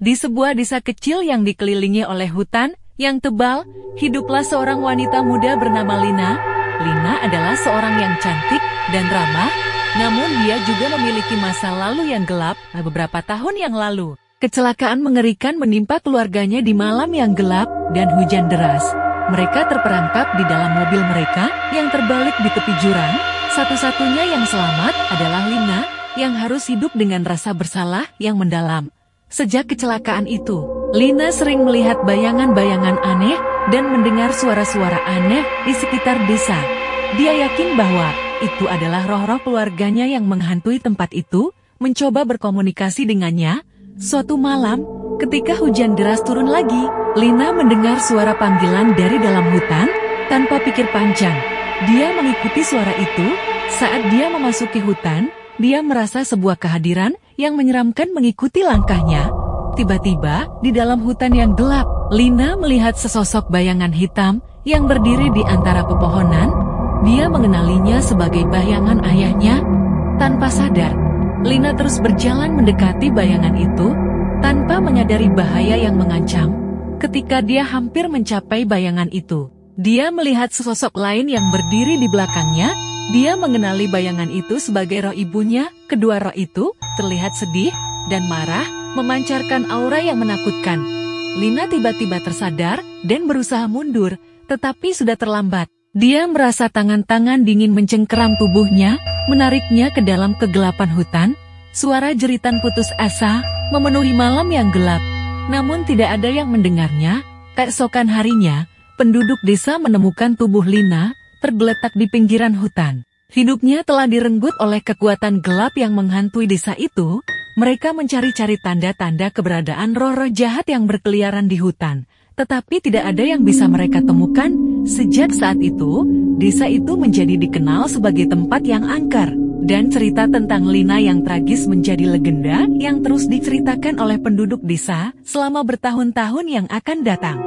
Di sebuah desa kecil yang dikelilingi oleh hutan yang tebal, hiduplah seorang wanita muda bernama Lina. Lina adalah seorang yang cantik dan ramah, namun dia juga memiliki masa lalu yang gelap. Beberapa tahun yang lalu, kecelakaan mengerikan menimpa keluarganya di malam yang gelap dan hujan deras. Mereka terperangkap di dalam mobil mereka yang terbalik di tepi jurang. Satu-satunya yang selamat adalah Lina, yang harus hidup dengan rasa bersalah yang mendalam. Sejak kecelakaan itu, Lina sering melihat bayangan-bayangan aneh dan mendengar suara-suara aneh di sekitar desa. Dia yakin bahwa itu adalah roh-roh keluarganya yang menghantui tempat itu, mencoba berkomunikasi dengannya. Suatu malam, ketika hujan deras turun lagi, Lina mendengar suara panggilan dari dalam hutan. Tanpa pikir panjang, dia mengikuti suara itu. Saat dia memasuki hutan, dia merasa sebuah kehadiran yang menyeramkan mengikuti langkahnya. Tiba-tiba, di dalam hutan yang gelap, Lina melihat sesosok bayangan hitam yang berdiri di antara pepohonan. Dia mengenalinya sebagai bayangan ayahnya. Tanpa sadar, Lina terus berjalan mendekati bayangan itu, tanpa menyadari bahaya yang mengancam. Ketika dia hampir mencapai bayangan itu, dia melihat sesosok lain yang berdiri di belakangnya. Dia mengenali bayangan itu sebagai roh ibunya. Kedua roh itu terlihat sedih dan marah, memancarkan aura yang menakutkan. Lina tiba-tiba tersadar dan berusaha mundur, tetapi sudah terlambat. Dia merasa tangan-tangan dingin mencengkeram tubuhnya, menariknya ke dalam kegelapan hutan. Suara jeritan putus asa memenuhi malam yang gelap, namun tidak ada yang mendengarnya. Keesokan harinya, penduduk desa menemukan tubuh Lina tergeletak di pinggiran hutan. Hidupnya telah direnggut oleh kekuatan gelap yang menghantui desa itu. Mereka mencari-cari tanda-tanda keberadaan roh-roh jahat yang berkeliaran di hutan, tetapi tidak ada yang bisa mereka temukan. Sejak saat itu, desa itu menjadi dikenal sebagai tempat yang angker, dan cerita tentang Lina yang tragis menjadi legenda yang terus diceritakan oleh penduduk desa selama bertahun-tahun yang akan datang.